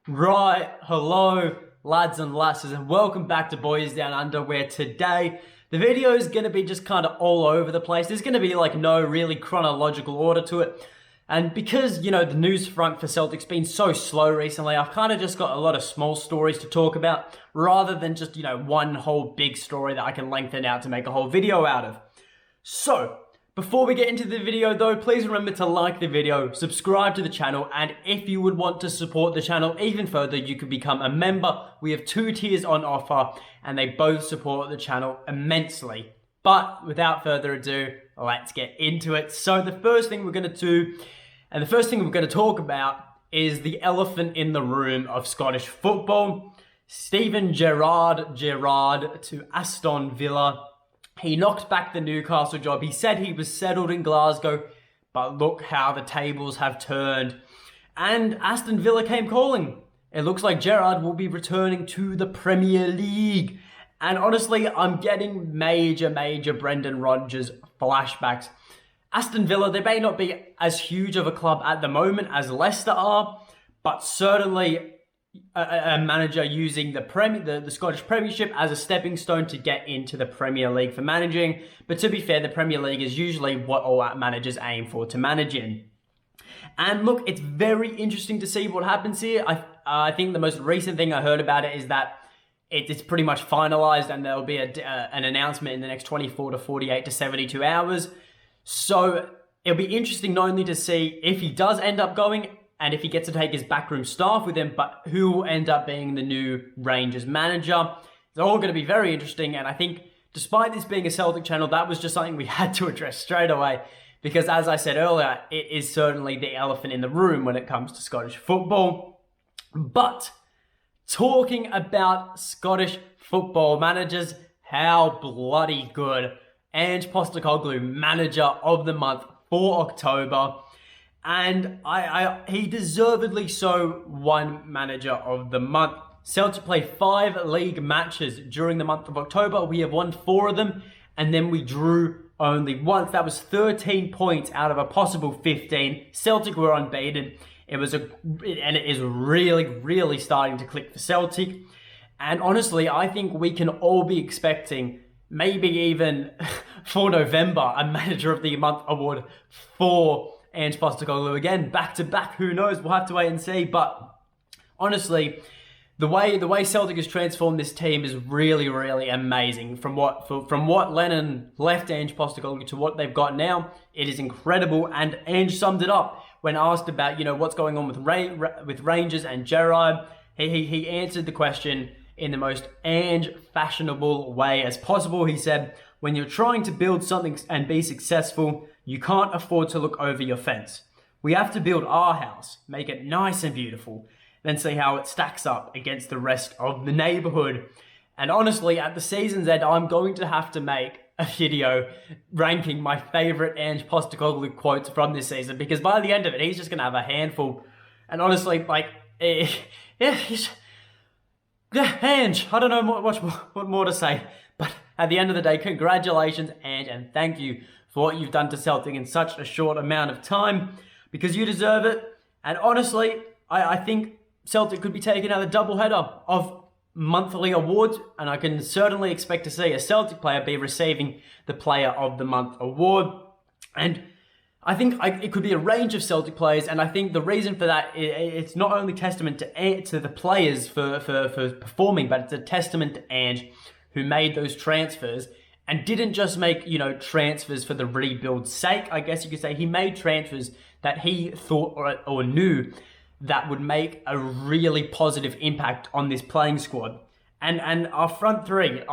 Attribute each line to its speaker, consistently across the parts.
Speaker 1: Right, hello lads and lasses, and welcome back to Boys Down Under, where today the video is going to be just kind of all over the place. There's going to be like no really chronological order to it. And because, the news front for Celtic's been so slow recently, I've kind of just got a lot of small stories to talk about rather than just, one whole big story that I can lengthen out to make a whole video out of. So, before we get into the video though, please remember to like the video, subscribe to the channel, and if you would want to support the channel even further, you can become a member. We have 2 tiers on offer, and they both support the channel immensely. But without further ado, let's get into it. So the first thing we're going to do, and the first thing we're going to talk about, is the elephant in the room of Scottish football. Steven Gerrard to Aston Villa. He knocked back the Newcastle job. He said he was settled in Glasgow, but look how the tables have turned. And Aston Villa came calling. It looks like Gerrard will be returning to the Premier League. And honestly, I'm getting major Brendan Rodgers flashbacks. Aston Villa, they may not be as huge of a club at the moment as Leicester are, but certainly a manager using the Scottish Premiership as a stepping stone to get into the Premier League for managing. But to be fair, the Premier League is usually what all managers aim for to manage in. And look, it's very interesting to see what happens here. I think the most recent thing I heard about it is that it's pretty much finalized, and there'll be an announcement in the next 24 to 48 to 72 hours. So it'll be interesting not only to see if he does end up going, and if he gets to take his backroom staff with him, but who will end up being the new Rangers manager. It's all going to be very interesting, and I think despite this being a Celtic channel, that was just something we had to address straight away, because as I said earlier, it is certainly the elephant in the room when it comes to Scottish football. But talking about Scottish football managers, how bloody good. Ange Postecoglou, manager of the month for October. And he deservedly so won Manager of the Month. Celtic played 5 league matches during the month of October. We have won 4 of them, and then we drew only once. That was 13 points out of a possible 15. Celtic were unbeaten. And it is really starting to click for Celtic. And honestly, I think we can all be expecting, maybe even for November, a Manager of the Month award for Ange Postecoglou again, back to back. Who knows? We'll have to wait and see. But honestly, the way Celtic has transformed this team is really amazing. From what Lennon left Ange Postecoglou to what they've got now, it is incredible. And Ange summed it up when asked about what's going on with Rangers and Gerrard. He answered the question in the most Ange fashionable way as possible. He said, "When you're trying to build something and be successful, you can't afford to look over your fence. We have to build our house, make it nice and beautiful, then see how it stacks up against the rest of the neighborhood." And honestly, at the season's end, I'm going to have to make a video ranking my favorite Ange Postecoglou quotes from this season, because by the end of it, he's just going to have a handful. And honestly, Ange, I don't know what more to say. But at the end of the day, congratulations, Ange, and thank you for what you've done to Celtic in such a short amount of time, because you deserve it. And honestly, I think Celtic could be taking out a doubleheader of monthly awards, and I can certainly expect to see a Celtic player be receiving the Player of the Month award. And I think it could be a range of Celtic players, and I think the reason for that, it's not only testament to the players for performing, but it's a testament to Ange, who made those transfers and didn't just make, transfers for the rebuild's sake. I guess you could say he made transfers that he thought or knew that would make a really positive impact on this playing squad. And our front three,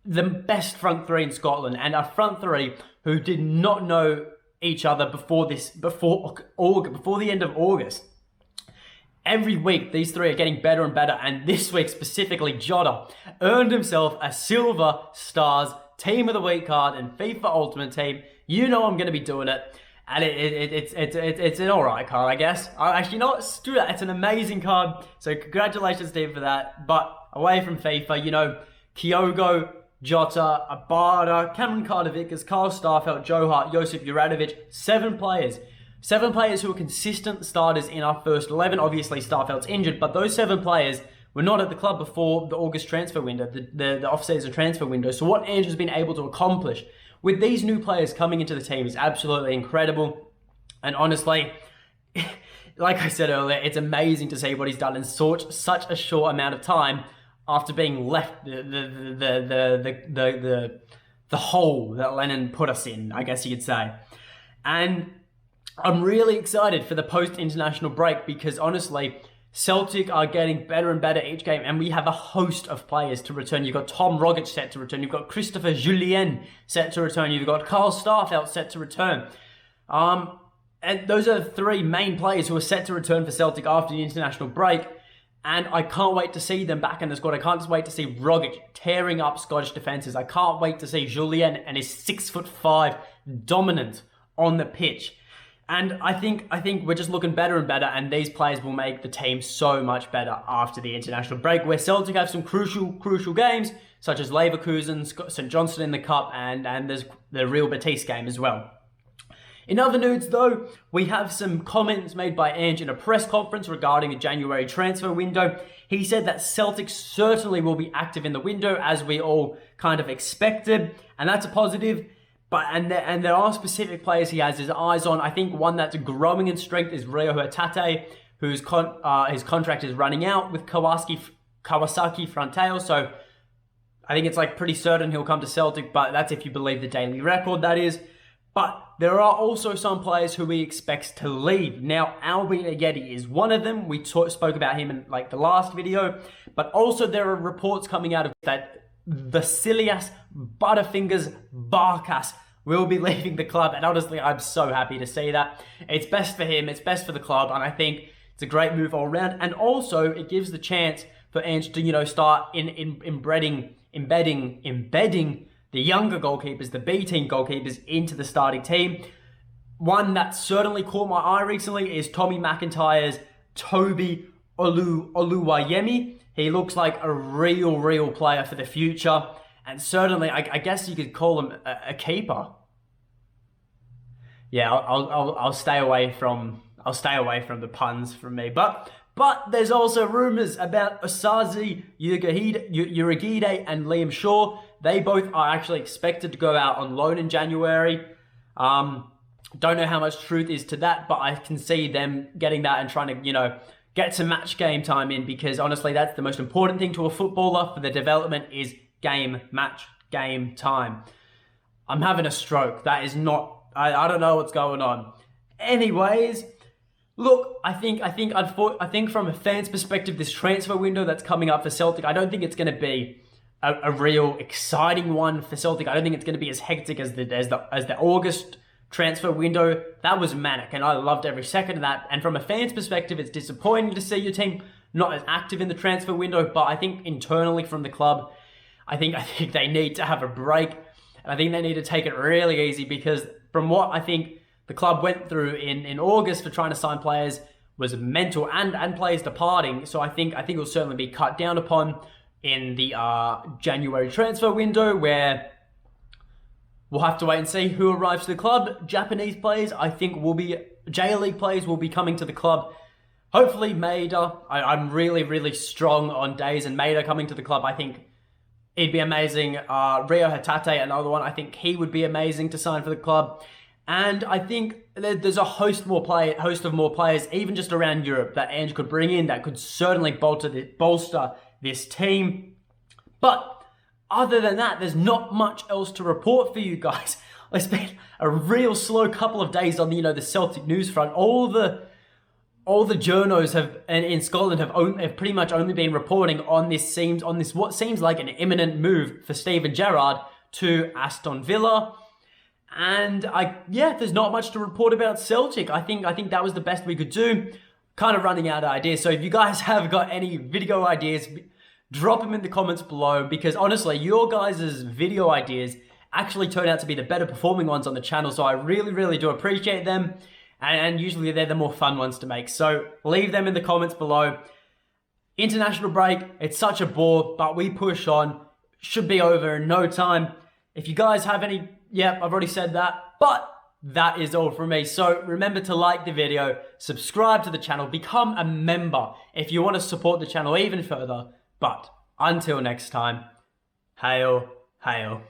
Speaker 1: the best front three in Scotland, and our front three who did not know each other before the end of August. Every week, these 3 are getting better and better, and this week specifically, Jota earned himself a Silver Stars Team of the Week card in FIFA Ultimate Team. I'm going to be doing it, and it's an alright card, I guess. Actually, no, screw that. It's an amazing card, so congratulations, team, for that. But away from FIFA, Kyogo, Jota, Abada, Cameron Carter-Vickers, Carl Starfelt, Joe Hart, Josip Juranovic, 7 players 7 players who are consistent starters in our first 11. Obviously, Starfelt's injured, but those 7 players were not at the club before the August transfer window, the off-season transfer window. So what Ange has been able to accomplish with these new players coming into the team is absolutely incredible. And honestly, like I said earlier, it's amazing to see what he's done in such a short amount of time after being left the hole that Lennon put us in, I guess you could say. And I'm really excited for the post-international break because honestly, Celtic are getting better and better each game, and we have a host of players to return. You've got Tom Rogic set to return. You've got Christopher Julien set to return. You've got Carl Starfelt set to return. And those are the 3 main players who are set to return for Celtic after the international break. And I can't wait to see them back in the squad. I can't just wait to see Rogic tearing up Scottish defences. I can't wait to see Julien and his 6'5" dominant on the pitch. And I think we're just looking better and better, and these players will make the team so much better after the international break, where Celtic have some crucial games, such as Leverkusen, St Johnstone in the Cup, and there's the Real Betis game as well. In other news, though, we have some comments made by Ange in a press conference regarding the January transfer window. He said that Celtic certainly will be active in the window, as we all kind of expected, and that's a positive. And there are specific players he has his eyes on. I think one that's growing in strength is Rio Hatate, whose his contract is running out with Kawasaki Frontale. So I think it's like pretty certain he'll come to Celtic, but that's if you believe the Daily Record, that is. But there are also some players who he expects to leave. Now, Albi Ageti is one of them. We spoke about him in like the last video. But also there are reports coming out of that Vasilias Butterfingers Barkas will be leaving the club. And honestly, I'm so happy to see that. It's best for him. It's best for the club. And I think it's a great move all around. And also, it gives the chance for Ange to, start embedding the younger goalkeepers, the B team goalkeepers, into the starting team. One that certainly caught my eye recently is Tommy McIntyre's Toby Oluwayemi. He looks like a real player for the future. And certainly, I guess you could call him a keeper. Yeah, I'll stay away from the puns from me. But there's also rumors about Osazi Urigide and Liam Shaw. They both are actually expected to go out on loan in January. Don't know how much truth is to that, but I can see them getting that and trying to, get some match game time in, because honestly, that's the most important thing to a footballer for the development is match game time. I'm having a stroke. That is not, I don't know what's going on. Anyways, look, I think from a fan's perspective, this transfer window that's coming up for Celtic, I don't think it's going to be a real exciting one for Celtic. I don't think it's going to be as hectic as the August transfer window. That was manic, and I loved every second of that. And from a fan's perspective, it's disappointing to see your team not as active in the transfer window. But I think internally from the club, I think they need to have a break, and I think they need to take it really easy, because from what I think the club went through in August for trying to sign players was mental, and players departing. So I think it will certainly be cut down upon in the January transfer window, where we'll have to wait and see who arrives to the club. Japanese players, I think, J-League players will be coming to the club. Hopefully Maeda. I'm really strong on Days and Maeda coming to the club. I think he'd be amazing. Rio Hatate, another one. I think he would be amazing to sign for the club. And I think there's a host of more players, even just around Europe, that Ange could bring in that could certainly bolster this team. But other than that, there's not much else to report for you guys. It's been a real slow couple of days on the Celtic news front. All the journos in Scotland have pretty much only been reporting on this what seems like an imminent move for Steven Gerrard to Aston Villa. And there's not much to report about Celtic. I think that was the best we could do. Kind of running out of ideas. So if you guys have got any video ideas, drop them in the comments below, because honestly, your guys' video ideas actually turn out to be the better performing ones on the channel. So I really do appreciate them. And usually they're the more fun ones to make. So leave them in the comments below. International break, it's such a bore, but we push on. Should be over in no time. If you guys have any, I've already said that. But that is all from me. So remember to like the video, subscribe to the channel, become a member if you want to support the channel even further. But until next time, hail, hail.